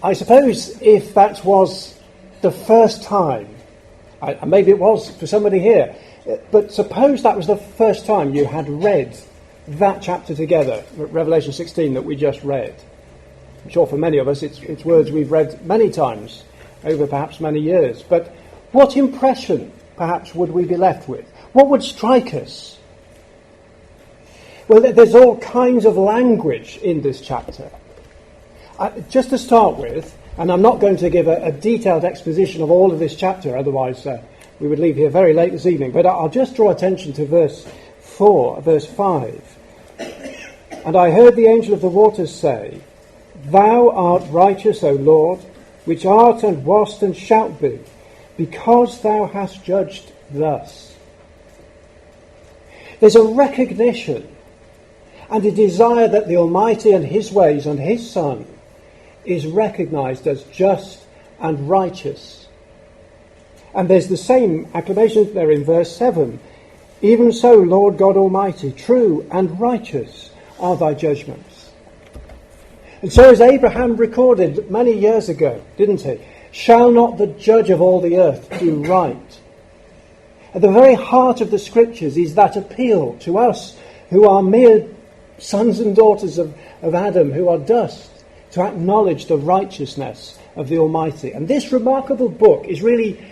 I suppose if that was the first time, maybe it was for somebody here, but suppose that was the first time you had read that chapter together, Revelation 16 that we just read. I'm sure for many of us it's words we've read many times over perhaps many years. But what impression perhaps would we be left with? What would strike us? Well, there's all kinds of language in this chapter. Just to start with, and I'm not going to give a detailed exposition of all of this chapter, otherwise we would leave here very late this evening, but I'll just draw attention to verse 5. And I heard the angel of the waters say, Thou art righteous, O Lord, which art and wast and shalt be, because thou hast judged thus. There's a recognition and a desire that the Almighty and his ways and his Son is recognized as just and righteous. And there's the same acclamation there in verse 7. Even so, Lord God Almighty, true and righteous are thy judgments. And so as Abraham recorded many years ago, didn't he? Shall not the judge of all the earth do right? At the very heart of the Scriptures is that appeal to us who are mere sons and daughters of Adam, who are dust, to acknowledge the righteousness of the Almighty. And this remarkable book is really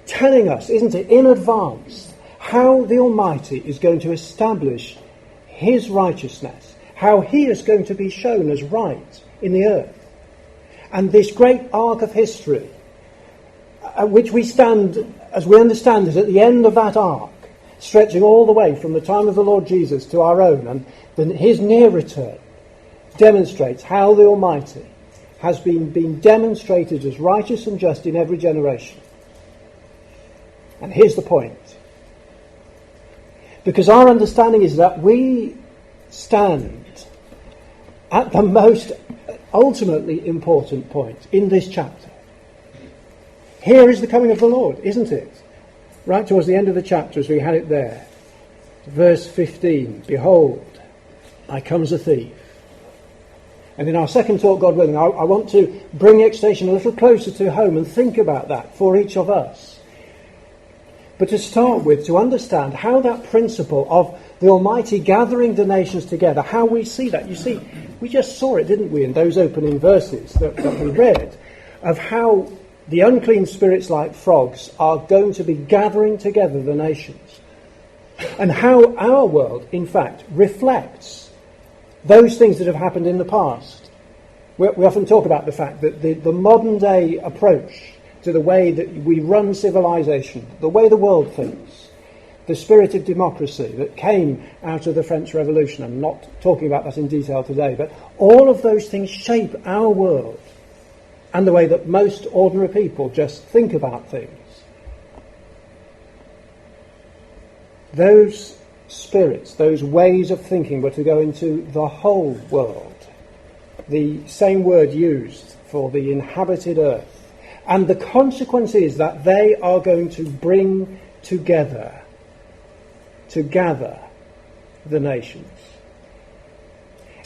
telling us, isn't it, in advance, how the Almighty is going to establish his righteousness, how he is going to be shown as right in the earth. And this great arc of history, at which we stand, as we understand it, at the end of that arc, stretching all the way from the time of the Lord Jesus to our own, and then his near return, demonstrates how the Almighty has been demonstrated as righteous and just in every generation. And here's the point. Because our understanding is that we stand at the most ultimately important point in this chapter. Here is the coming of the Lord, isn't it? Right towards the end of the chapter, as we had it there. Verse 15, Behold, I come as a thief. And in our second talk, God willing, I want to bring the exhortation a little closer to home and think about that for each of us. But to start with, to understand how that principle of the Almighty gathering the nations together, how we see that. You see, we just saw it, didn't we, in those opening verses that we read, of how the unclean spirits like frogs are going to be gathering together the nations. And how our world, in fact, reflects those things that have happened in the past. We often talk about the fact that the modern day approach to the way that we run civilization, the way the world thinks, the spirit of democracy that came out of the French Revolution, I'm not talking about that in detail today, but all of those things shape our world and the way that most ordinary people just think about things. Those spirits, those ways of thinking were to go into the whole world. The same word used for the inhabited earth. And the consequence is that they are going to bring together, to gather the nations.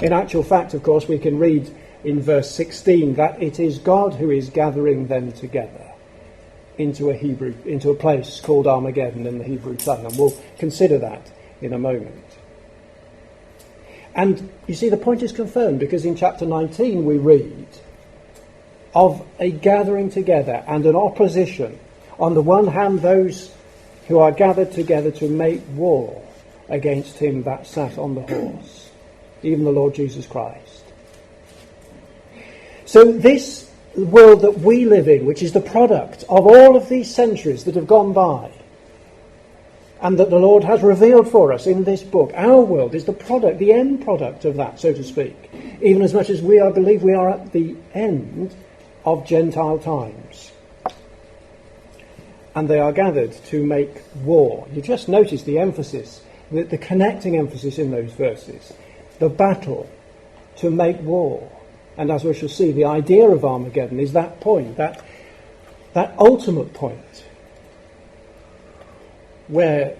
In actual fact, of course, we can read in verse 16 that it is God who is gathering them together into a place called Armageddon in the Hebrew tongue. And we'll consider that in a moment. And you see, the point is confirmed because in chapter 19 we read of a gathering together and an opposition. On the one hand, those who are gathered together to make war against him that sat on the horse, even the Lord Jesus Christ. So this world that we live in, which is the product of all of these centuries that have gone by, and that the Lord has revealed for us in this book, our world is the product, the end product of that, so to speak, even as much as we believe we are at the end of Gentile times. And they are gathered to make war. You just notice the emphasis, the connecting emphasis in those verses. The battle to make war. And as we shall see, the idea of Armageddon is that point, that ultimate point, where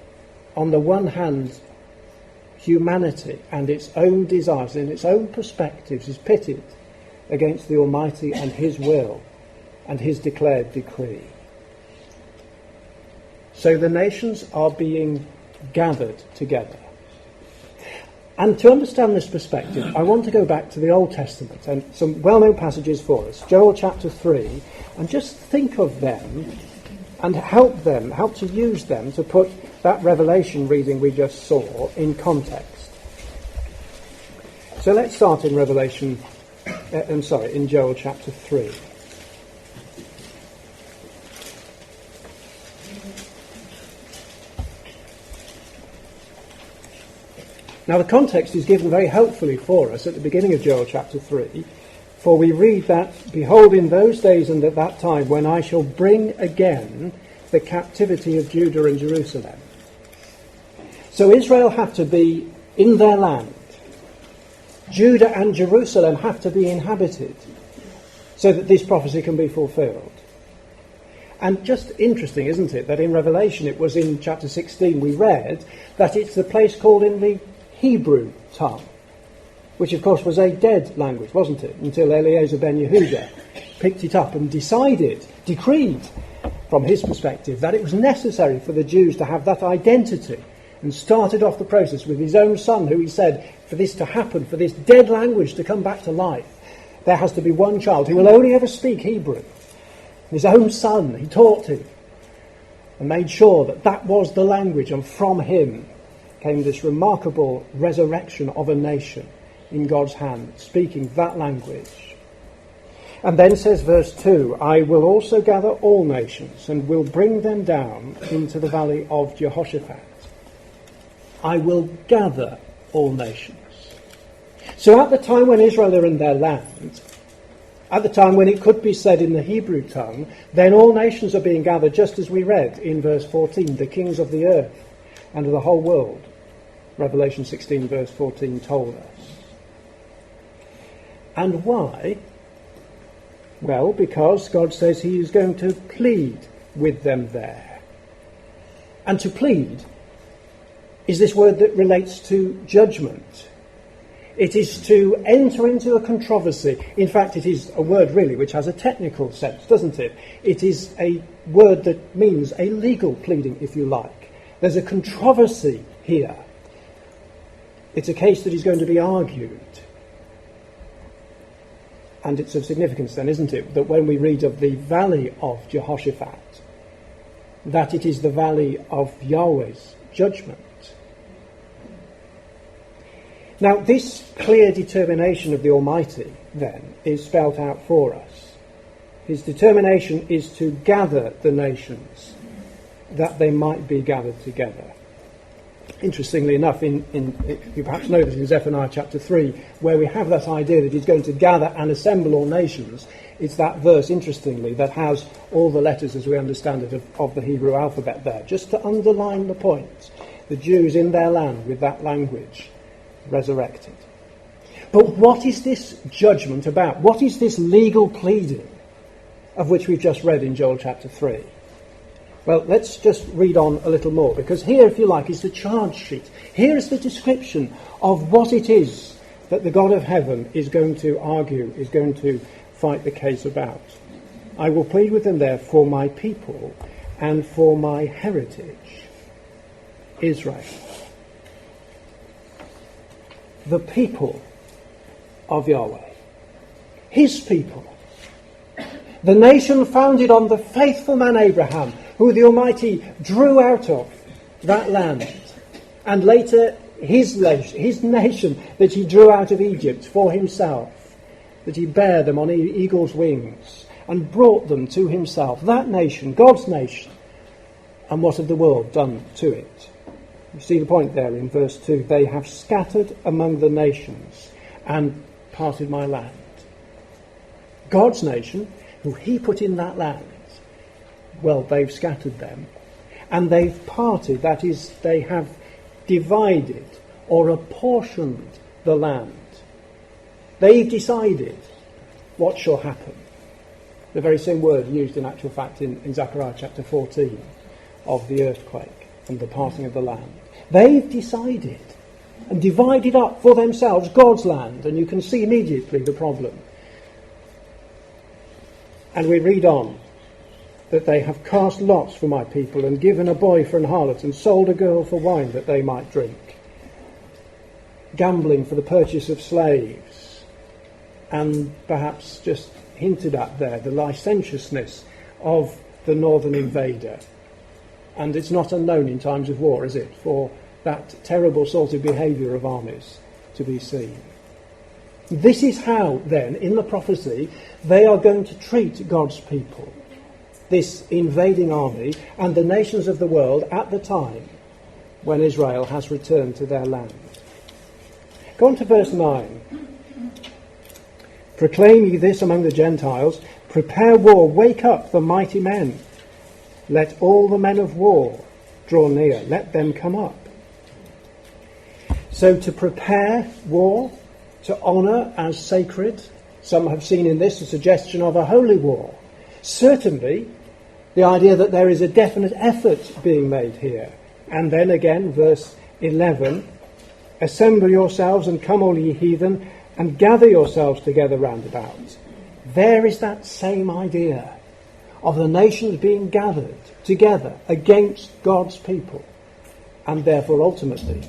on the one hand humanity and its own desires and its own perspectives is pitted against the Almighty and his will and his declared decree. So the nations are being gathered together. And to understand this perspective, I want to go back to the Old Testament and some well-known passages for us. Joel chapter 3, and just think of them and help to use them to put that Revelation reading we just saw in context. So let's start in in Joel chapter 3. Now the context is given very helpfully for us at the beginning of Joel chapter 3, for we read that, "Behold, in those days and at that time, when I shall bring again the captivity of Judah and Jerusalem." So Israel have to be in their land. Judah and Jerusalem have to be inhabited so that this prophecy can be fulfilled. And just interesting, isn't it, that in Revelation, it was in chapter 16 we read that it's the place called in the Hebrew tongue, which of course was a dead language, wasn't it, until Eliezer ben Yehuda picked it up and decreed from his perspective that it was necessary for the Jews to have that identity, and started off the process with his own son, who he said, for this to happen, for this dead language to come back to life, there has to be one child who will only ever speak Hebrew. His own son, he taught him and made sure that that was the language, and from him came this remarkable resurrection of a nation in God's hand, speaking that language. And then says verse 2, "I will also gather all nations and will bring them down into the valley of Jehoshaphat." I will gather all nations. So at the time when Israel are in their land, at the time when it could be said in the Hebrew tongue, then all nations are being gathered, just as we read in verse 14, the kings of the earth and of the whole world. Revelation 16 verse 14 told us. And why? Well, because God says he is going to plead with them there. And to plead is this word that relates to judgment. It is to enter into a controversy. In fact, it is a word really which has a technical sense, doesn't it? It is a word that means a legal pleading, if you like. There's a controversy here. It's a case that is going to be argued. And it's of significance then, isn't it, that when we read of the valley of Jehoshaphat, that it is the valley of Yahweh's judgment. Now, this clear determination of the Almighty, then, is spelt out for us. His determination is to gather the nations, that they might be gathered together. Interestingly enough, you perhaps know this in Zephaniah chapter 3, where we have that idea that he's going to gather and assemble all nations. It's that verse, interestingly, that has all the letters, as we understand it, of the Hebrew alphabet there, just to underline the point. The Jews in their land with that language, resurrected. But what is this judgment about? What is this legal pleading of which we've just read in Joel chapter 3? Well, let's just read on a little more, because here, if you like, is the charge sheet. Here is the description of what it is that the God of heaven is going to argue, is going to fight the case about. "I will plead with them there for my people and for my heritage, Israel." The people of Yahweh. His people. The nation founded on the faithful man Abraham, who the Almighty drew out of that land, and later his nation that he drew out of Egypt for himself, that he bare them on eagle's wings and brought them to himself. That nation, God's nation. And what had the world done to it? You see the point there in verse 2. "They have scattered among the nations and parted my land." God's nation, who he put in that land, well, they've scattered them. And they've parted, that is, they have divided or apportioned the land. They've decided what shall happen. The very same word used in actual fact in Zechariah chapter 14 of the earthquake and the parting of the land. They've decided and divided up for themselves God's land, and you can see immediately the problem. And we read on that they have cast lots for my people and given a boy for an harlot and sold a girl for wine that they might drink. Gambling for the purchase of slaves, and perhaps just hinted at there, the licentiousness of the northern invader. And it's not unknown in times of war, is it, for that terrible sort of behaviour of armies to be seen. This is how, then, in the prophecy, they are going to treat God's people, this invading army, and the nations of the world at the time when Israel has returned to their land. Go on to verse 9. Proclaim ye this among the Gentiles, prepare war, wake up the mighty men. Let all the men of war draw near, let them come up. So to prepare war, to honour as sacred, some have seen in this a suggestion of a holy war. Certainly, the idea that there is a definite effort being made here. And then again, verse 11, assemble yourselves and come all ye heathen, and gather yourselves together round about. There is that same idea of the nations being gathered together against God's people, and therefore ultimately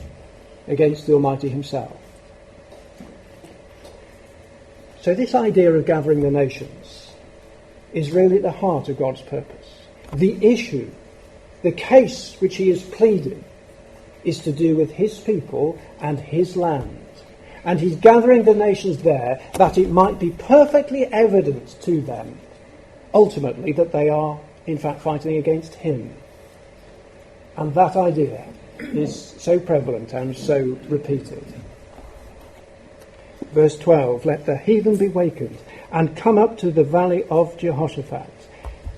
against the Almighty himself. So this idea of gathering the nations is really at the heart of God's purpose. The issue, the case which he is pleading, is to do with his people and his land. And he's gathering the nations there that it might be perfectly evident to them, ultimately, that they are, in fact, fighting against him. And that idea is so prevalent and so repeated. Verse 12, let the heathen be wakened, and come up to the valley of Jehoshaphat,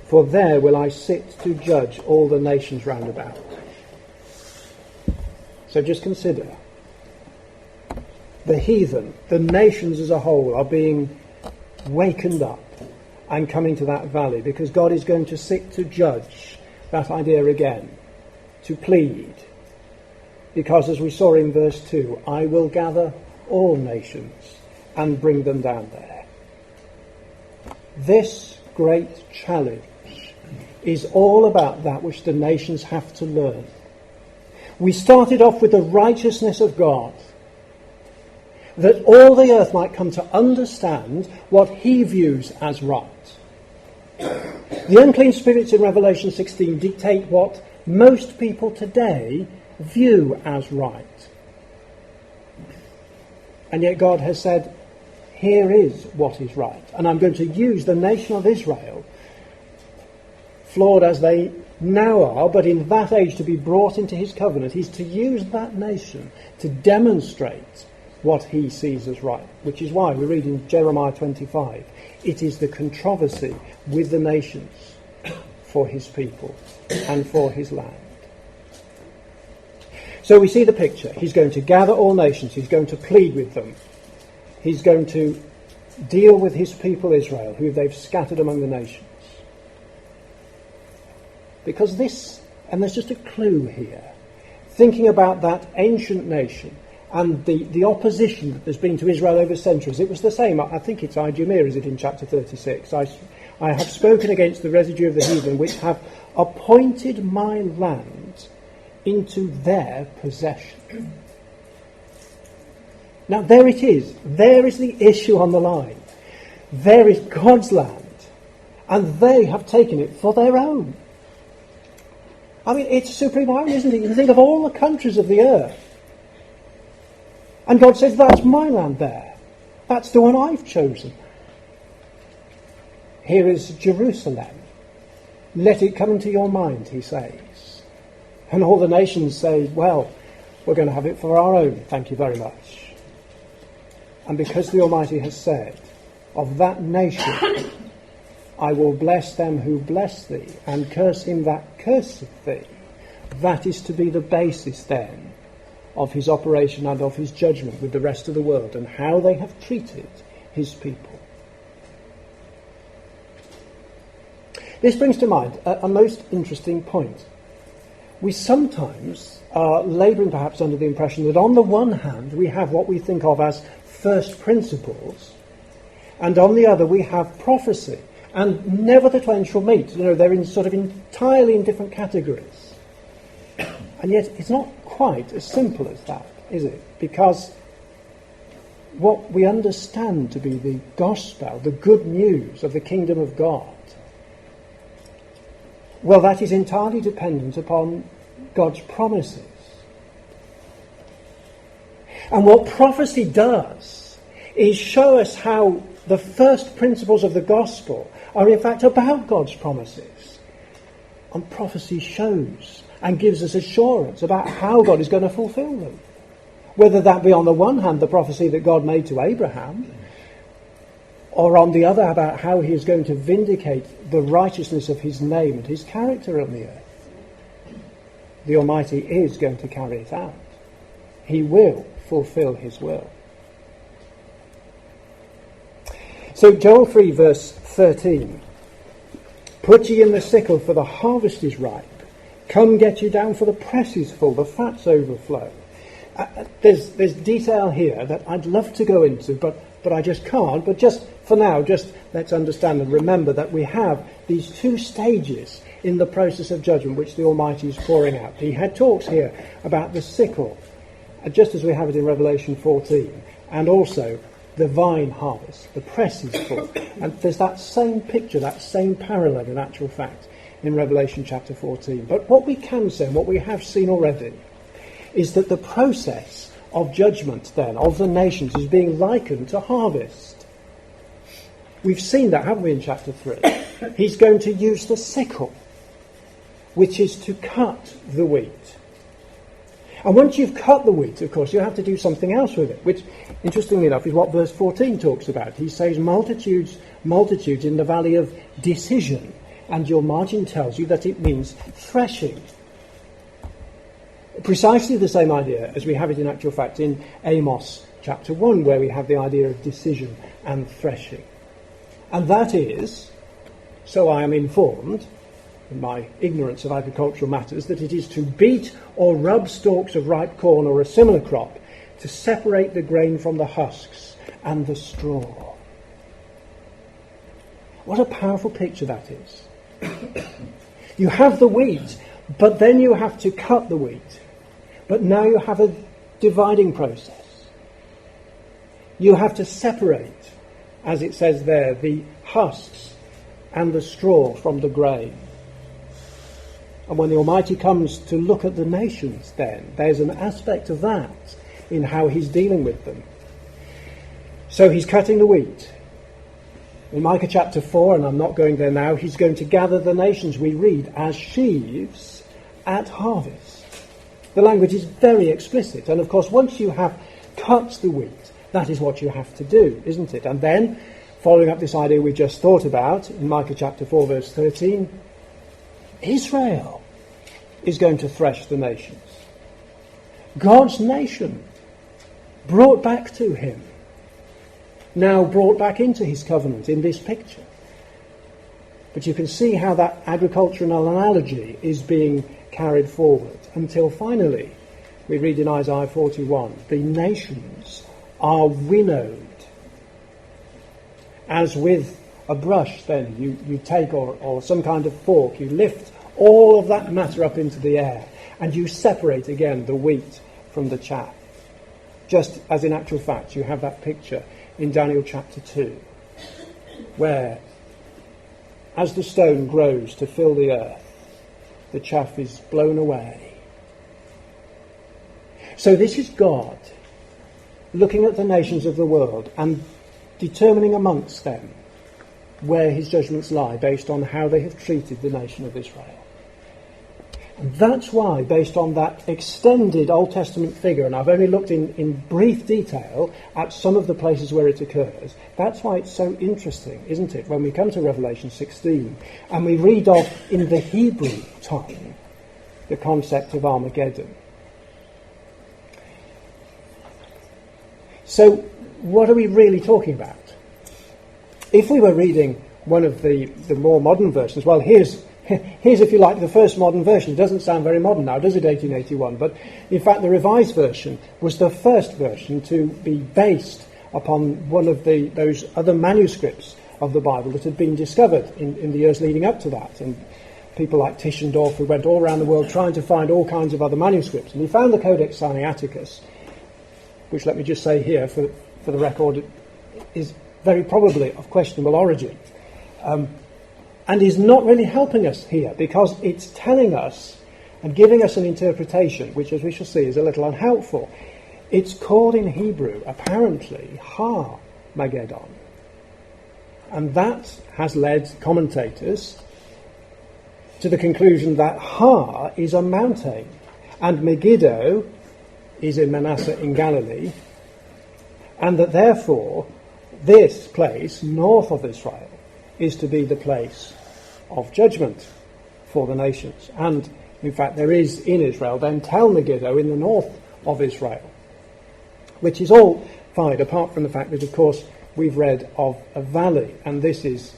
for there will I sit to judge all the nations round about. So just consider, the heathen, the nations as a whole, are being wakened up and coming to that valley, because God is going to sit to judge. That idea again, to plead. Because as we saw in verse 2, I will gather all nations and bring them down there. This great challenge is all about that which the nations have to learn. We started off with the righteousness of God, that all the earth might come to understand what he views as right. The unclean spirits in Revelation 16 dictate what most people today view as right. And yet God has said, here is what is right. And I'm going to use the nation of Israel, flawed as they now are, but in that age to be brought into his covenant. He's to use that nation to demonstrate what he sees as right, which is why we read in Jeremiah 25, it is the controversy with the nations for his people and for his land. So we see the picture. He's going to gather all nations. He's going to plead with them. He's going to deal with his people Israel, who they've scattered among the nations. Because this, and there's just a clue here, thinking about that ancient nation and the opposition that there's been to Israel over centuries. It was the same, I think it's Idumea, is it, in chapter 36? I have spoken against the residue of the heathen, which have appointed my land into their possession. Now there it is. There is the issue on the line. There is God's land, and they have taken it for their own. I mean, it's supreme irony, isn't it? You think of all the countries of the earth, and God says, that's my land there. That's the one I've chosen. Here is Jerusalem. Let it come into your mind, he says. And all the nations say, well, we're going to have it for our own, thank you very much. And because the Almighty has said, of that nation I will bless them who bless thee, and curse him that curseth thee. That is to be the basis then of his operation and of his judgment with the rest of the world, and how they have treated his people. This brings to mind a most interesting point. We sometimes are labouring perhaps under the impression that on the one hand we have what we think of as first principles, and on the other we have prophecy. and never the twain shall meet. They're in sort of entirely in different categories. And yet it's not quite as simple as that, is it? Because what we understand to be the gospel, the good news of the kingdom of God, well, that is entirely dependent upon God's promises. And what prophecy does is show us how the first principles of the gospel are in fact about God's promises. And prophecy shows and gives us assurance about how God is going to fulfill them. Whether that be on the one hand the prophecy that God made to Abraham, or on the other about how he is going to vindicate the righteousness of his name and his character on the earth. The Almighty is going to carry it out. He will fulfill his will. So Joel 3 verse 13. Put ye in the sickle, for the harvest is ripe. Come get you down, for the press is full, the fats overflow. There's detail here that I'd love to go into, but I just can't. But just for now, just let's understand and remember that we have these two stages in the process of judgment which the Almighty is pouring out. He had talks here about the sickle, just as we have it in Revelation 14, and also the vine harvest, the press is full. And there's that same picture, that same parallel in actual fact in Revelation chapter 14. But what we can say, and what we have seen already, is that the process of judgment then of the nations is being likened to harvest. We've seen that, haven't we, in chapter 3? He's going to use the sickle, which is to cut the wheat. And once you've cut the wheat, of course, you have to do something else with it, which, interestingly enough, is what verse 14 talks about. He says, multitudes in the valley of decision. And your margin tells you that it means threshing. Precisely the same idea as we have it in actual fact in Amos chapter 1, where we have the idea of decision and threshing. And that is, so I am informed, in my ignorance of agricultural matters, that it is to beat or rub stalks of ripe corn or a similar crop to separate the grain from the husks and the straw. What a powerful picture that is. You have the wheat, but then you have to cut the wheat. But now you have a dividing process. You have to separate, as it says there, the husks and the straw from the grain. And when the Almighty comes to look at the nations then, there's an aspect of that in how he's dealing with them. So he's cutting the wheat. In Micah chapter 4, and I'm not going there now, he's going to gather the nations, we read, as sheaves at harvest. The language is very explicit. And of course, once you have cut the wheat, that is what you have to do, isn't it? And then, following up this idea we just thought about, in Micah chapter 4, verse 13, Israel is going to thresh the nations. God's nation, brought back to him, now brought back into his covenant in this picture. But you can see how that agricultural analogy is being carried forward until finally we read in Isaiah 41, the nations are winnowed. As with a brush then you take or some kind of fork, you lift all of that matter up into the air and you separate again the wheat from the chaff. Just as in actual fact you have that picture in Daniel chapter 2, where as the stone grows to fill the earth, the chaff is blown away. So this is God looking at the nations of the world and determining amongst them where his judgments lie based on how they have treated the nation of Israel. And that's why, based on that extended Old Testament figure, and I've only looked in brief detail at some of the places where it occurs, that's why it's so interesting, isn't it, when we come to Revelation 16 and we read of, in the Hebrew tongue, the concept of Armageddon. So, what are we really talking about? If we were reading one of the more modern versions, well, here's, if you like, the first modern version. It doesn't sound very modern now, does it, 1881? But in fact, the Revised Version was the first version to be based upon one of those other manuscripts of the Bible that had been discovered in the years leading up to that. And people like Tischendorf, who went all around the world trying to find all kinds of other manuscripts. And he found the Codex Sinaiticus, which, let me just say here for the record, is very probably of questionable origin. And is not really helping us here, because it's telling us and giving us an interpretation, which, as we shall see, is a little unhelpful. It's called in Hebrew, apparently, Ha-Mageddon. And that has led commentators to the conclusion that Ha is a mountain, and Megiddo is in Manasseh in Galilee, and that therefore this place, north of Israel, is to be the place of judgment for the nations. And in fact there is in Israel then Tel Megiddo in the north of Israel, which is all fine, apart from the fact that, of course, we've read of a valley, and this is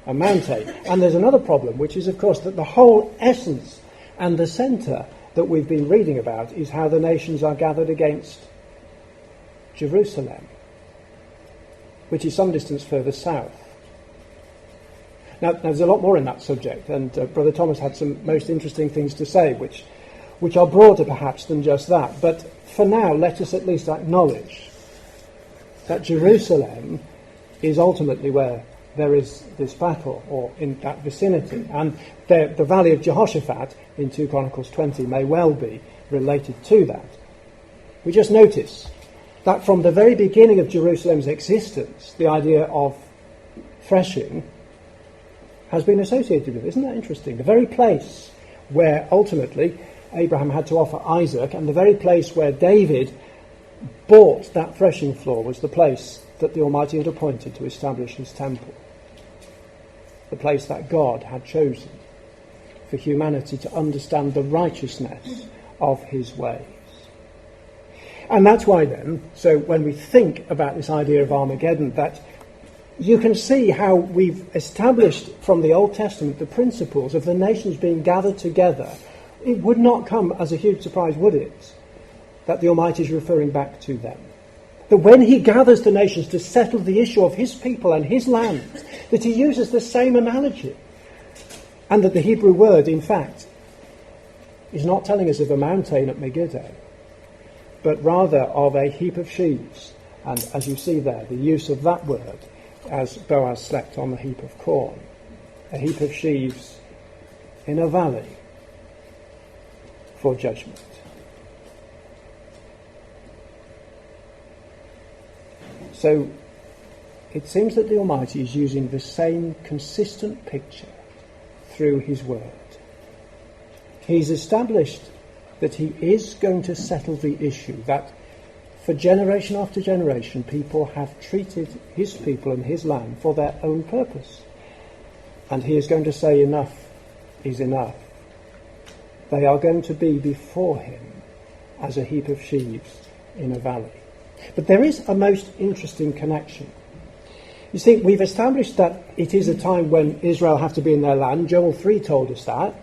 a mountain. And there's another problem, which is, of course, that the whole essence and the centre that we've been reading about is how the nations are gathered against Jerusalem, which is some distance further south. Now, there's a lot more in that subject, and Brother Thomas had some most interesting things to say, which are broader perhaps than just that. But for now, let us at least acknowledge that Jerusalem is ultimately where there is this battle, or in that vicinity. And the valley of Jehoshaphat in 2 Chronicles 20 may well be related to that. We just notice that from the very beginning of Jerusalem's existence, the idea of threshing has been associated with it. Isn't that interesting? The very place where ultimately Abraham had to offer Isaac, and the very place where David bought that threshing floor, was the place that the Almighty had appointed to establish his temple. The place that God had chosen for humanity to understand the righteousness of his ways. And that's why then, so when we think about this idea of Armageddon, that you can see how we've established from the Old Testament the principles of the nations being gathered together. It would not come as a huge surprise, would it, that the Almighty is referring back to them. That when he gathers the nations to settle the issue of his people and his land, that he uses the same analogy. And that the Hebrew word, in fact, is not telling us of a mountain at Megiddo, but rather of a heap of sheaves. And as you see there, the use of that word as Boaz slept on the heap of corn. A heap of sheaves in a valley for judgment. So it seems that the Almighty is using the same consistent picture through his word. He's established that he is going to settle the issue, that for generation after generation people have treated his people and his land for their own purpose. And he is going to say enough is enough. They are going to be before him as a heap of sheaves in a valley. But there is a most interesting connection. You see, we've established that it is a time when Israel have to be in their land. Joel 3 told us that.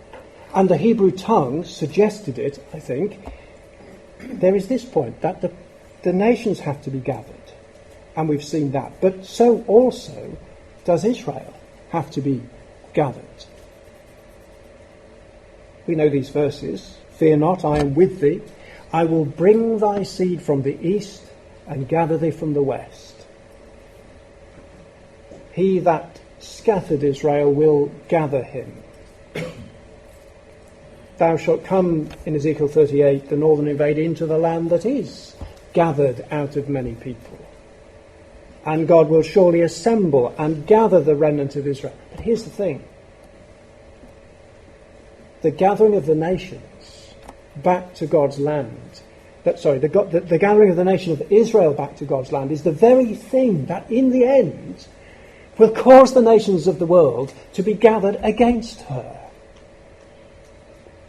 And the Hebrew tongue suggested it, I think. There is this point, that the nations have to be gathered. And we've seen that. But so also does Israel have to be gathered. We know these verses. Fear not, I am with thee. I will bring thy seed from the east and gather thee from the west. He that scattered Israel will gather him. Thou shalt come, in Ezekiel 38, the northern invader, into the land that is gathered out of many people. And God will surely assemble and gather the remnant of Israel. But here's the thing. The gathering of the nations back to God's land, the gathering of the nation of Israel back to God's land is the very thing that in the end will cause the nations of the world to be gathered against her.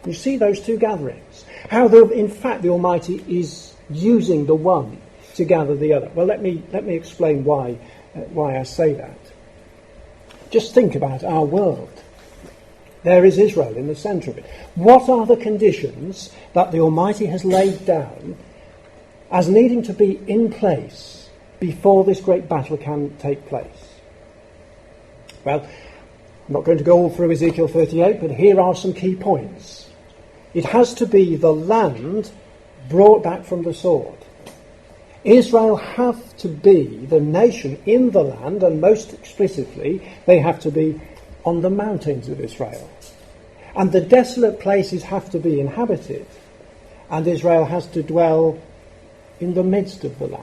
You see those two gatherings. How, in fact, the Almighty is using the one to gather the other. Well, let me explain why I say that. Just think about our world. There is Israel in the centre of it. What are the conditions that the Almighty has laid down as needing to be in place before this great battle can take place? Well, I'm not going to go all through Ezekiel 38, but here are some key points. It has to be the land brought back from the sword. Israel have to be the nation in the land, and most explicitly, they have to be on the mountains of Israel. And the desolate places have to be inhabited, and Israel has to dwell in the midst of the land.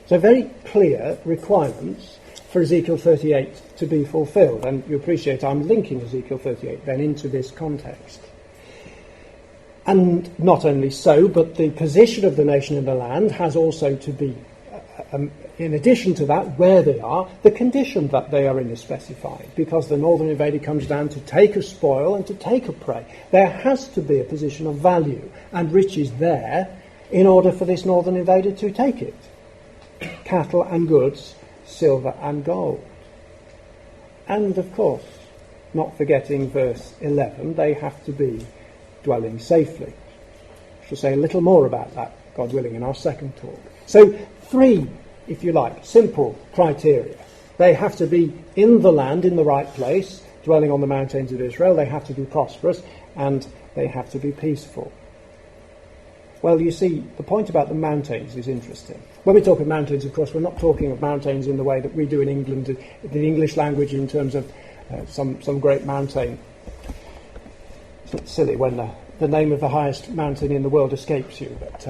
So very clear requirements for Ezekiel 38 to be fulfilled, and you appreciate I'm linking Ezekiel 38 then into this context. And not only so, but the position of the nation in the land has also to be, in addition to that, where they are, the condition that they are in is specified, because the northern invader comes down to take a spoil and to take a prey. There has to be a position of value and riches there in order for this northern invader to take it. Cattle and goods, silver and gold. And of course, not forgetting verse 11, they have to be dwelling safely. I shall say a little more about that, God willing, in our second talk. So 3, if you like, simple criteria. They have to be in the land, in the right place, dwelling on the mountains of Israel. They have to be prosperous, and they have to be peaceful. Well, you see, the point about the mountains is interesting. When we talk of mountains, of course, we're not talking of mountains in the way that we do in England, the English language, in terms of some great mountain. It's silly when the name of the highest mountain in the world escapes you, but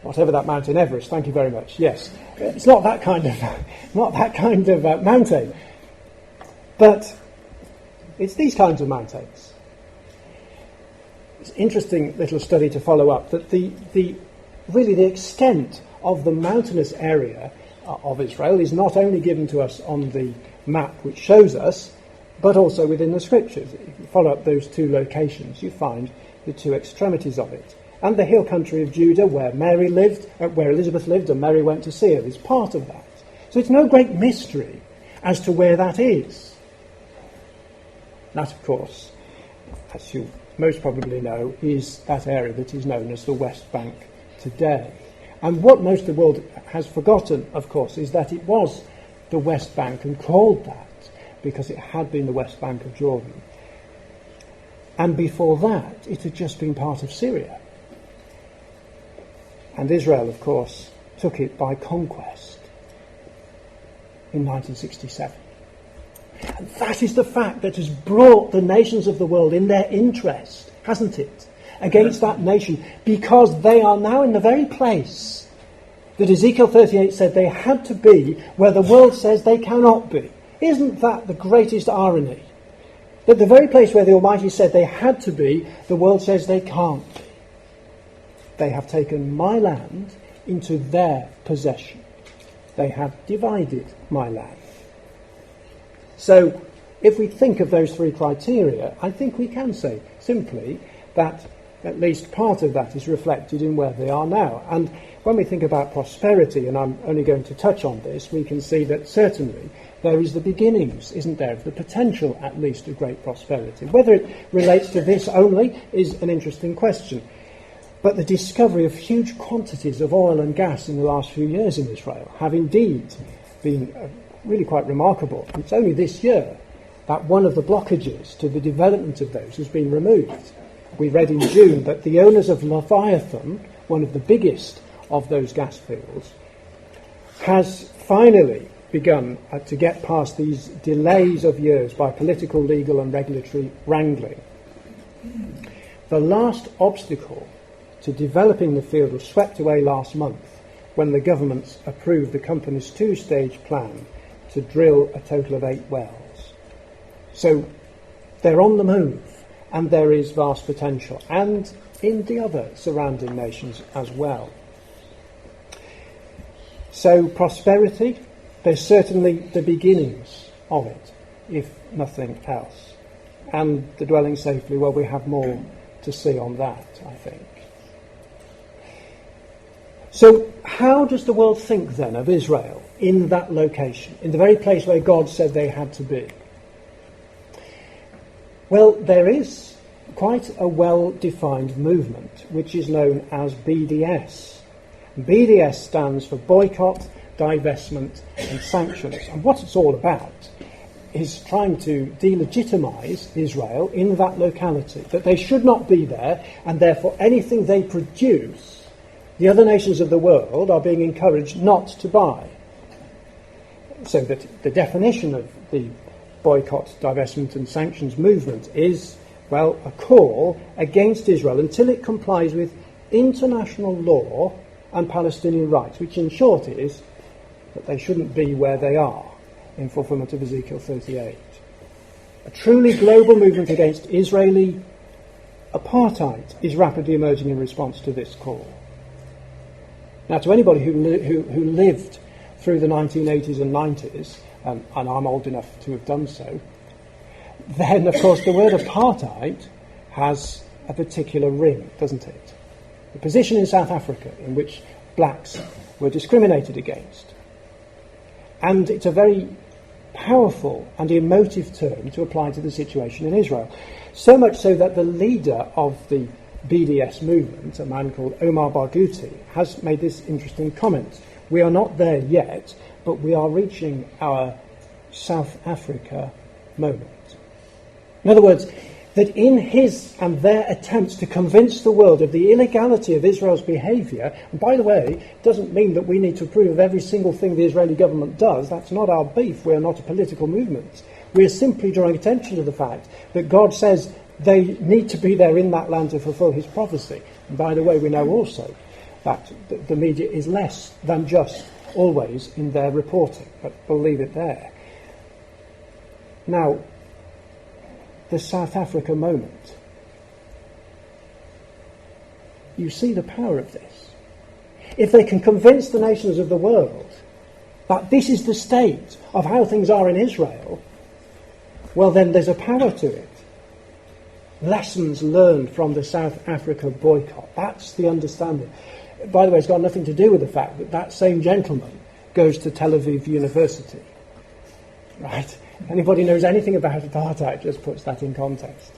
whatever that mountain, Everest, thank you very much. Yes, it's not that kind of mountain, but it's these kinds of mountains. It's an interesting little study to follow up that the extent of the mountainous area of Israel is not only given to us on the map which shows us, but also within the scriptures. If you follow up those 2 locations, you find the 2 extremities of it. And the hill country of Judah, where Mary lived, where Elizabeth lived, and Mary went to see her, is part of that. So it's no great mystery as to where that is. That, of course, as you most probably know, is that area that is known as the West Bank today. And what most of the world has forgotten, of course, is that it was the West Bank, and called that because it had been the West Bank of Jordan. And before that, it had just been part of Syria. And Israel, of course, took it by conquest in 1967. And that is the fact that has brought the nations of the world in their interest, hasn't it, against that nation, because they are now in the very place that Ezekiel 38 said they had to be, where the world says they cannot be. Isn't that the greatest irony? That the very place where the Almighty said they had to be, the world says they can't be. They have taken my land into their possession. They have divided my land. So, if we think of those 3 criteria, I think we can say simply that at least part of that is reflected in where they are now. And when we think about prosperity, and I'm only going to touch on this, we can see that certainly there is the beginnings, isn't there, of the potential at least of great prosperity. Whether it relates to this only is an interesting question. But the discovery of huge quantities of oil and gas in the last few years in Israel have indeed been really quite remarkable. It's only this year that one of the blockages to the development of those has been removed. We read in June that the owners of Leviathan, one of the biggest of those gas fields, has finally begun to get past these delays of years by political, legal and regulatory wrangling. The last obstacle to developing the field was swept away last month when the government approved the company's 2-stage plan to drill a total of 8 wells. So they're on the move, and there is vast potential, and in the other surrounding nations as well. So prosperity, there's certainly the beginnings of it, if nothing else. And the dwelling safely, well, we have more to see on that, I think. So how does the world think then of Israel in that location, in the very place where God said they had to be? Well, there is quite a well-defined movement which is known as BDS. BDS stands for Boycott, Divestment and Sanctions. And what it's all about is trying to delegitimize Israel in that locality, that they should not be there, and therefore anything they produce, the other nations of the world are being encouraged not to buy. So that the definition of the boycott, divestment and sanctions movement is, well, a call against Israel until it complies with international law and Palestinian rights, which in short is that they shouldn't be where they are in fulfillment of Ezekiel 38. A truly global movement against Israeli apartheid is rapidly emerging in response to this call. Now, to anybody who lived through the 1980s and 90s, and I'm old enough to have done so, then, of course, the word apartheid has a particular ring, doesn't it? The position in South Africa in which blacks were discriminated against. And it's a very powerful and emotive term to apply to the situation in Israel. So much so that the leader of the BDS movement, a man called Omar Barghouti, has made this interesting comment. We are not there yet, but we are reaching our South Africa moment. In other words, that in his and their attempts to convince the world of the illegality of Israel's behaviour, and by the way, it doesn't mean that we need to approve of every single thing the Israeli government does. That's not our beef. We're not a political movement. We're simply drawing attention to the fact that God says they need to be there in that land to fulfil his prophecy. And by the way, we know also that the media is less than just always in their reporting, but we'll leave it there. Now, the South Africa moment. You see the power of this. If they can convince the nations of the world that this is the state of how things are in Israel, well then there's a power to it. Lessons learned from the South Africa boycott. That's the understanding. By the way, it's got nothing to do with the fact that that same gentleman goes to Tel Aviv University. Right? Anybody knows anything about apartheid just puts that in context.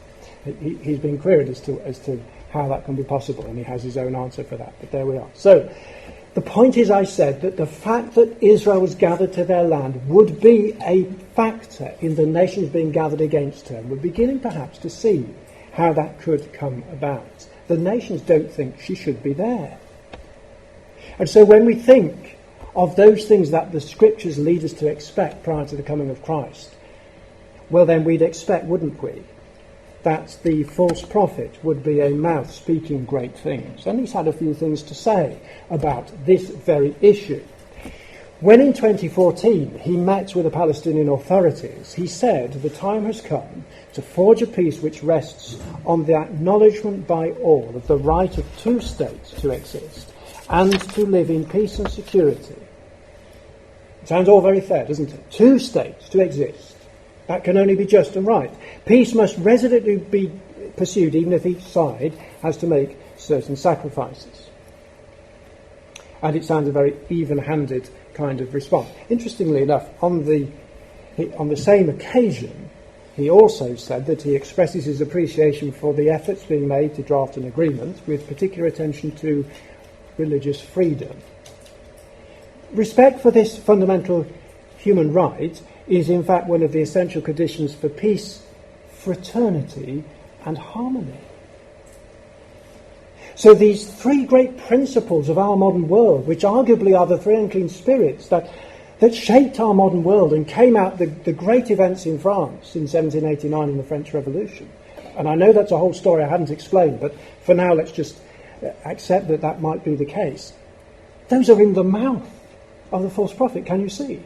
He's been queried as to how that can be possible, and he has his own answer for that. But there we are. So, the point is, I said that the fact that Israel was gathered to their land would be a factor in the nations being gathered against her. We're beginning perhaps to see how that could come about. The nations don't think she should be there. And so when we think of those things that the scriptures lead us to expect prior to the coming of Christ, well then we'd expect, wouldn't we, that the false prophet would be a mouth speaking great things. And he's had a few things to say about this very issue. When in 2014 he met with the Palestinian authorities, he said the time has come to forge a peace which rests on the acknowledgement by all of the right of two states to exist and to live in peace and security. It sounds all very fair, doesn't it? Two states to exist. That can only be just and right. Peace must resolutely be pursued, even if each side has to make certain sacrifices. And it sounds a very even-handed kind of response. Interestingly enough, on the same occasion, he also said that he expresses his appreciation for the efforts being made to draft an agreement with particular attention to religious freedom. Respect for this fundamental human right is in fact one of the essential conditions for peace, fraternity and harmony. So these three great principles of our modern world, which arguably are the three unclean spirits that shaped our modern world and came out the great events in France in 1789 in the French Revolution. And I know that's a whole story I hadn't explained, but for now let's just accept that that might be the case. Those are in the mouth of the false prophet, can you see?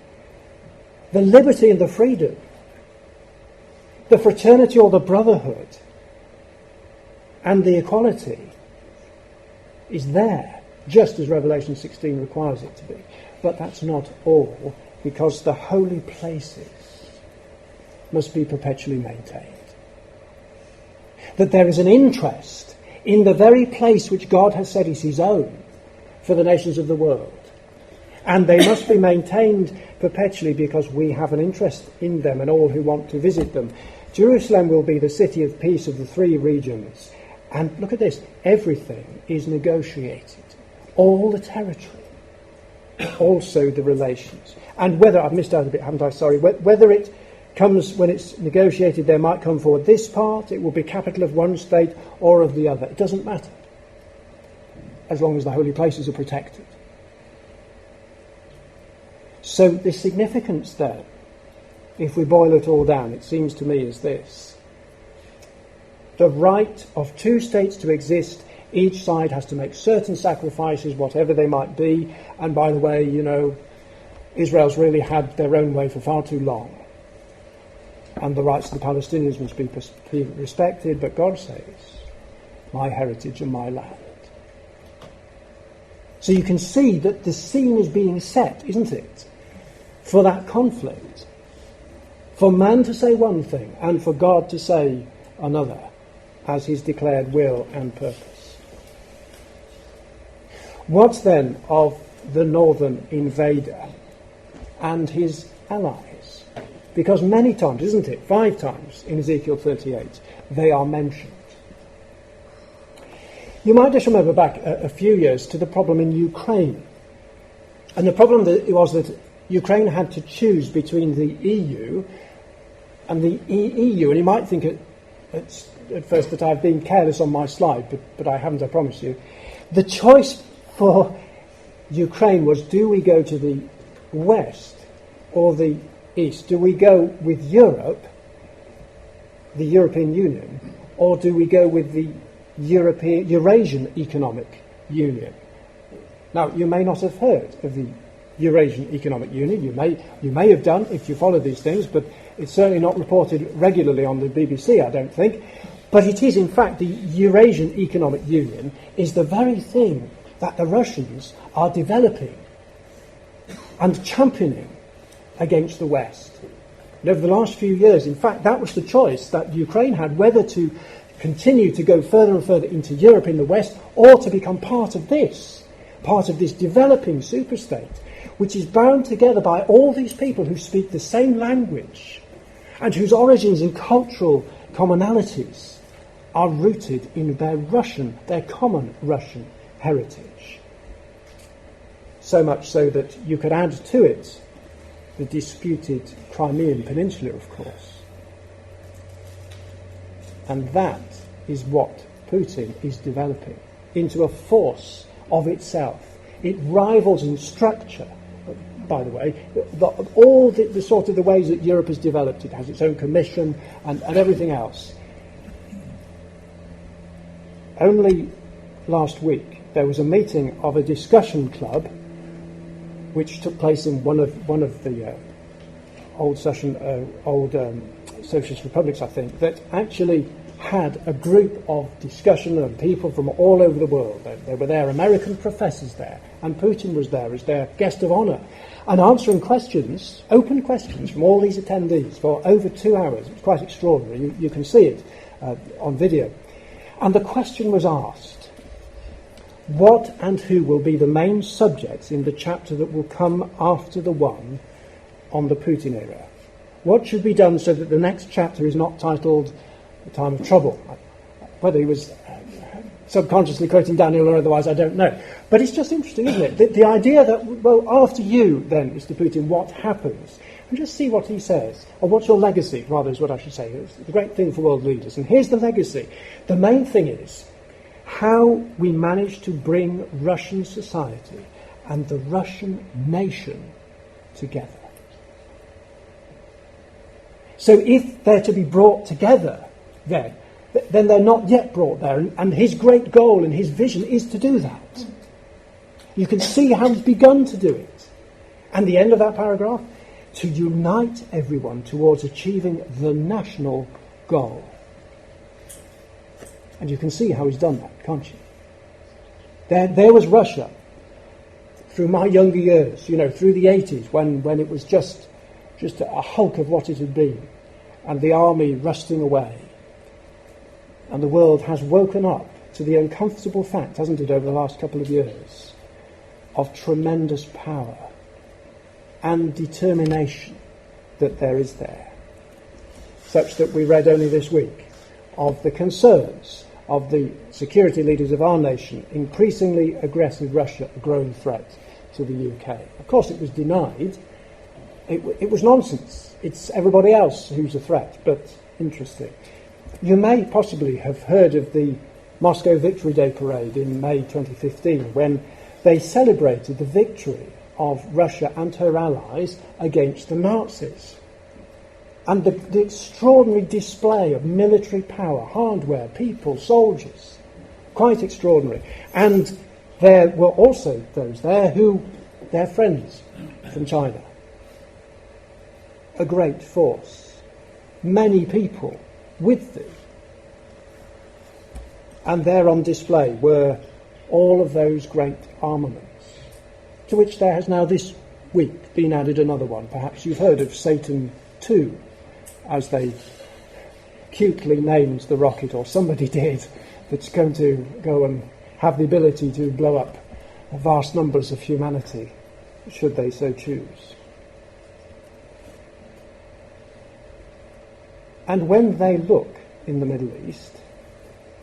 The liberty and the freedom, the fraternity or the brotherhood, and the equality is there, just as Revelation 16 requires it to be. But that's not all, because the holy places must be perpetually maintained. That there is an interest in the very place which God has said is his own for the nations of the world. And they must be maintained perpetually because we have an interest in them and all who want to visit them. Jerusalem will be the city of peace of the three regions. And look at this, everything is negotiated. All the territory, also the relations. And whether, I've missed out a bit, haven't I? Sorry. Whether it comes, when it's negotiated, there might come forward this part, it will be capital of one state or of the other. It doesn't matter, as long as the holy places are protected. So the significance there, if we boil it all down, it seems to me, is this. The right of two states to exist, each side has to make certain sacrifices, whatever they might be, and by the way, Israel's really had their own way for far too long. And the rights of the Palestinians must be respected, but God says, my heritage and my land. So you can see that the scene is being set, isn't it, for that conflict. For man to say one thing and for God to say another, as his declared will and purpose. What then of the northern invader and his allies? Because many times, isn't it, 5 times in Ezekiel 38, they are mentioned. You might just remember back a few years to the problem in Ukraine. And the problem was that Ukraine had to choose between the EU and the EU. And you might think at first that I've been careless on my slide, but I haven't, I promise you. The choice for Ukraine was, do we go to the west or the east? Do we go with Europe, the European Union, or do we go with the Eurasian Economic Union? Now, you may not have heard of the Eurasian Economic Union. You may have done if you follow these things, but it's certainly not reported regularly on the BBC, I don't think. But it is, in fact, the Eurasian Economic Union is the very thing that the Russians are developing and championing against the West. And over the last few years, in fact, that was the choice that Ukraine had, whether to continue to go further and further into Europe in the West, or to become part of this developing superstate, which is bound together by all these people who speak the same language and whose origins and cultural commonalities are rooted in their common Russian heritage. So much so that you could add to it the disputed Crimean Peninsula, of course. And that is what Putin is developing into a force of itself. It rivals in structure, by the way, all the sort of the ways that Europe has developed. It has its own commission and everything else. Only last week there was a meeting of a discussion club which took place in one of the old socialist republics, I think, that actually had a group of discussion and people from all over the world. There were their American professors there, and Putin was there as their guest of honour, and answering questions, open questions from all these attendees for over 2 hours. It was quite extraordinary. You can see it on video. And the question was asked, what and who will be the main subjects in the chapter that will come after the one on the Putin era? What should be done so that the next chapter is not titled The Time of Trouble? Whether he was subconsciously quoting Daniel or otherwise, I don't know. But it's just interesting, isn't it? The idea that, well, after you, then, Mr. Putin, what happens? And just see what he says. Or what's your legacy, rather, is what I should say. It's the great thing for world leaders. And here's the legacy. The main thing is how we manage to bring Russian society and the Russian nation together. So if they're to be brought together, then they're not yet brought there. And his great goal and his vision is to do that. You can see how he's begun to do it. And the end of that paragraph, to unite everyone towards achieving the national goal. And you can see how he's done that, can't you? There was Russia through my younger years, through the 80s, when it was just a hulk of what it had been, and the army rusting away. And the world has woken up to the uncomfortable fact, hasn't it, over the last couple of years, of tremendous power and determination that there is there. Such that we read only this week of the concerns of the security leaders of our nation, increasingly aggressive Russia, a growing threat to the UK. Of course, it was denied it was nonsense. It's everybody else who's a threat, but interesting. You may possibly have heard of the Moscow Victory Day parade in May 2015, when they celebrated the victory of Russia and her allies against the Nazis. And the extraordinary display of military power, hardware, people, soldiers, quite extraordinary. And there were also those there who, their friends from China. A great force. Many people with them. And there on display were all of those great armaments, to which there has now this week been added another one. Perhaps you've heard of Satan II, as they cutely named the rocket, or somebody did, that's going to go and have the ability to blow up vast numbers of humanity, should they so choose. And when they look in the Middle East,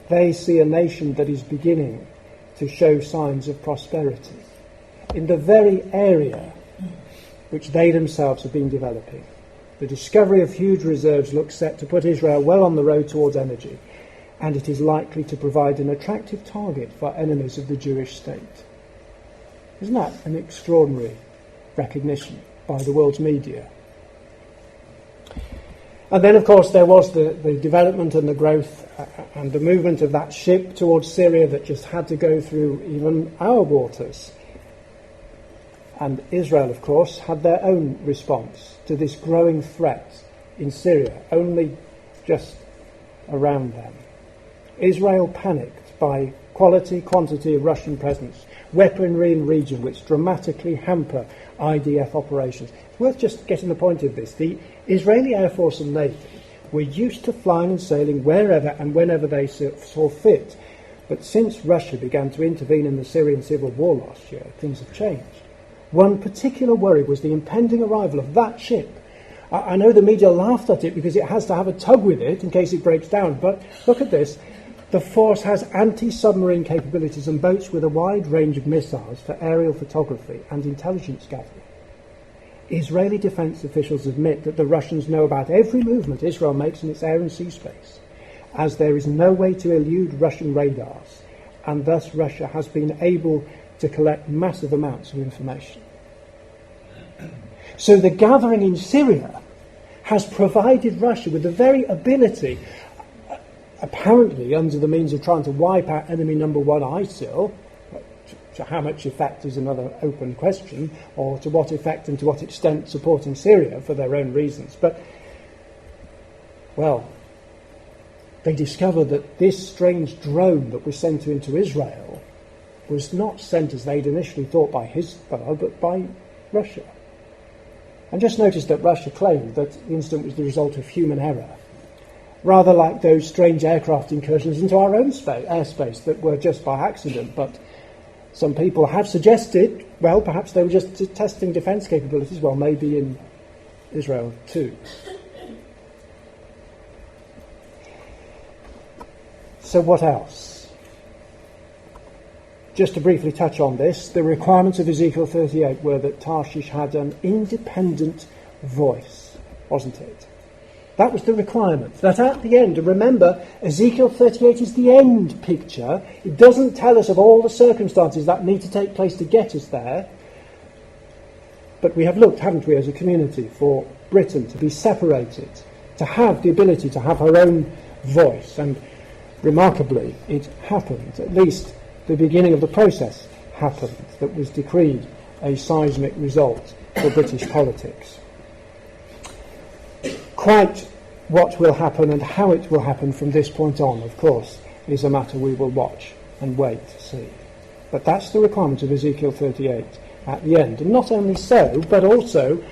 they see a nation that is beginning to show signs of prosperity in the very area which they themselves have been developing. The discovery of huge reserves looks set to put Israel well on the road towards energy, and it is likely to provide an attractive target for enemies of the Jewish state. Isn't that an extraordinary recognition by the world's media? And then, of course, there was the development and the growth and the movement of that ship towards Syria that just had to go through even our waters. And Israel, of course, had their own response to this growing threat in Syria, only just around them. Israel panicked by quantity of Russian presence, weaponry in region which dramatically hamper IDF operations. It's worth just getting the point of this. The Israeli Air Force and Navy were used to flying and sailing wherever and whenever they saw fit. But since Russia began to intervene in the Syrian civil war last year, things have changed. One particular worry was the impending arrival of that ship. I know the media laughed at it because it has to have a tug with it in case it breaks down, but look at this. The force has anti-submarine capabilities and boats with a wide range of missiles for aerial photography and intelligence gathering. Israeli defense officials admit that the Russians know about every movement Israel makes in its air and sea space, as there is no way to elude Russian radars, and thus Russia has been able to collect massive amounts of information. So the gathering in Syria has provided Russia with the very ability, apparently under the means of trying to wipe out enemy number one, ISIL. To how much effect is another open question, or to what effect and to what extent supporting Syria for their own reasons. But, well, they discovered that this strange drone that was sent into Israel was not sent as they'd initially thought by Hezbollah, but by Russia. And just notice that Russia claimed that the incident was the result of human error, rather like those strange aircraft incursions into our own airspace that were just by accident. But some people have suggested, well, perhaps they were just testing defence capabilities, well, maybe in Israel too. So what else? Just to briefly touch on this, the requirements of Ezekiel 38 were that Tarshish had an independent voice, wasn't it? That was the requirement. That at the end, and remember, Ezekiel 38 is the end picture. It doesn't tell us of all the circumstances that need to take place to get us there. But we have looked, haven't we, as a community, for Britain to be separated, to have the ability to have her own voice. And remarkably, it happened. At least the beginning of the process happened, that was decreed a seismic result for British politics. Quite what will happen and how it will happen from this point on, of course, is a matter we will watch and wait to see. But that's the requirement of Ezekiel 38 at the end. And not only so, but also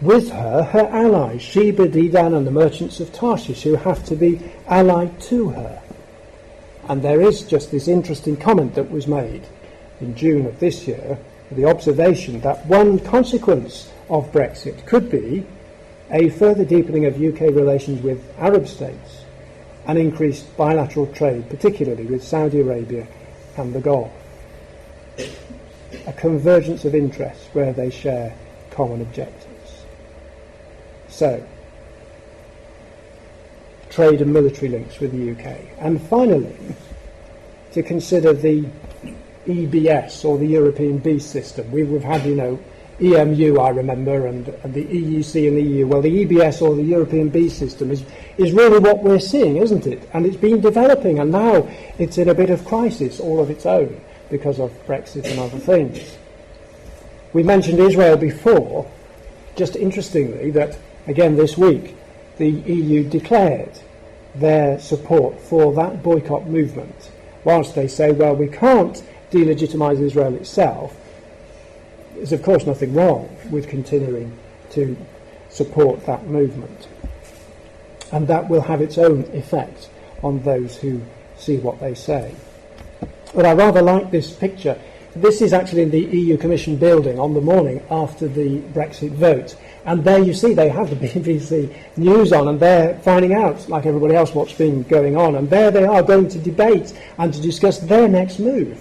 with her allies, Sheba, Dedan, and the merchants of Tarshish, who have to be allied to her. And there is just this interesting comment that was made in June of this year, the observation that one consequence of Brexit could be a further deepening of UK relations with Arab states, and increased bilateral trade, particularly with Saudi Arabia and the Gulf. A convergence of interests where they share common objectives. So, trade and military links with the UK. And finally, to consider the EBS, or the European Beast System. We've had, EMU, I remember, and the EUC and EU. Well, the EBS, or the European Beast System, is really what we're seeing, isn't it? And it's been developing, and now it's in a bit of crisis all of its own because of Brexit and other things. We mentioned Israel before. Just interestingly, that again this week, the EU declared their support for that boycott movement, whilst they say, well, we can't delegitimise Israel itself. There's of course nothing wrong with continuing to support that movement, and that will have its own effect on those who see what they say. But I rather like this picture. This is actually in the EU Commission building on the morning after the Brexit vote. And there you see they have the BBC News on, and they're finding out, like everybody else, what's been going on. And there they are going to debate and to discuss their next move.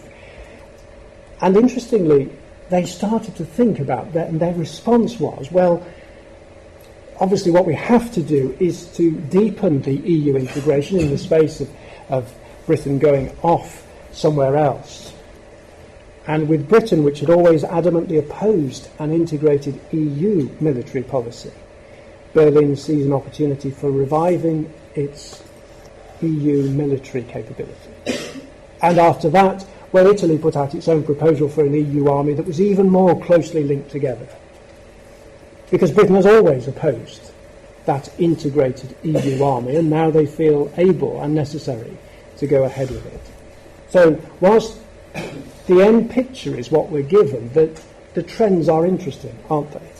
And interestingly, they started to think about that, and their response was, well, obviously what we have to do is to deepen the EU integration in the space of Britain going off somewhere else. And with Britain, which had always adamantly opposed an integrated EU military policy, Berlin sees an opportunity for reviving its EU military capability. And after that, well, Italy put out its own proposal for an EU army that was even more closely linked together. Because Britain has always opposed that integrated EU army, and now they feel able and necessary to go ahead with it. So, whilst the end picture is what we're given, the trends are interesting, aren't they?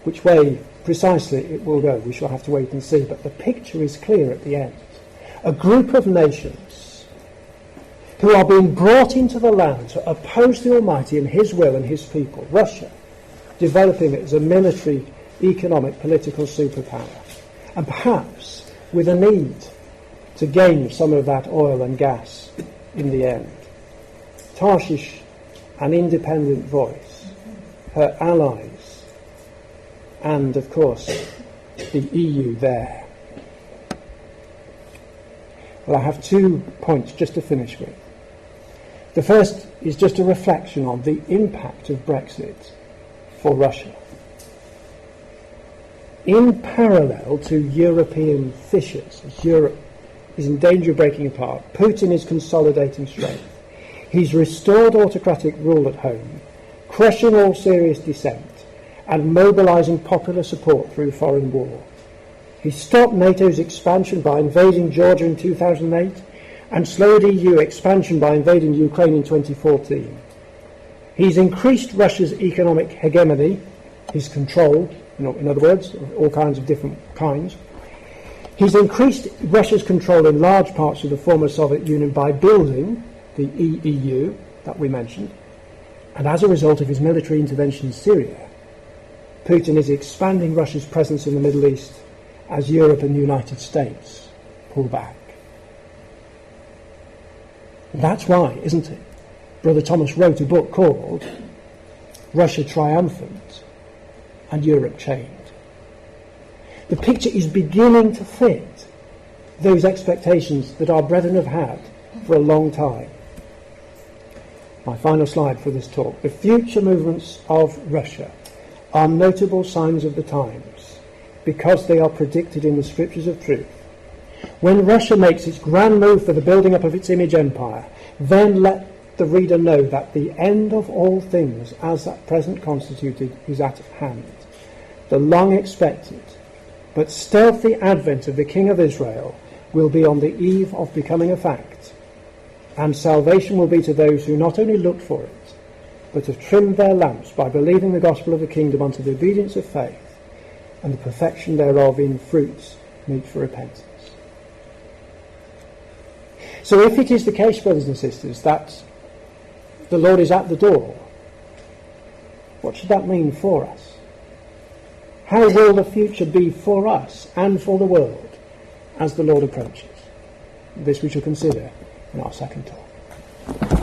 Which way precisely it will go, we shall have to wait and see, but the picture is clear at the end. A group of nations who are being brought into the land to oppose the Almighty and His will and His people, Russia, developing it as a military, economic, political superpower, and perhaps with a need to gain some of that oil and gas in the end. Tarshish, an independent voice, her allies, and of course the EU there. Well, I have 2 points just to finish with. The first is just a reflection on the impact of Brexit for Russia. In parallel to European fissures, as Europe is in danger of breaking apart, Putin is consolidating strength. He's restored autocratic rule at home, crushing all serious dissent, and mobilising popular support through foreign war. He stopped NATO's expansion by invading Georgia in 2008, and slowed EU expansion by invading Ukraine in 2014. He's increased Russia's economic hegemony, his control, in other words, all kinds of different kinds. He's increased Russia's control in large parts of the former Soviet Union by building the EEU that we mentioned, and as a result of his military intervention in Syria, Putin is expanding Russia's presence in the Middle East as Europe and the United States pull back. And that's why, isn't it, Brother Thomas wrote a book called Russia Triumphant and Europe Chained. The picture is beginning to fit those expectations that our brethren have had for a long time. My final slide for this talk. The future movements of Russia are notable signs of the times because they are predicted in the scriptures of truth. When Russia makes its grand move for the building up of its image empire, then let the reader know that the end of all things as at present constituted is at hand. The long expected but stealthy advent of the King of Israel will be on the eve of becoming a fact, and salvation will be to those who not only looked for it, but have trimmed their lamps by believing the gospel of the kingdom unto the obedience of faith, and the perfection thereof in fruits meet for repentance. So if it is the case, brothers and sisters, that the Lord is at the door, what should that mean for us? How will the future be for us and for the world as the Lord approaches? This we shall consider in our second talk.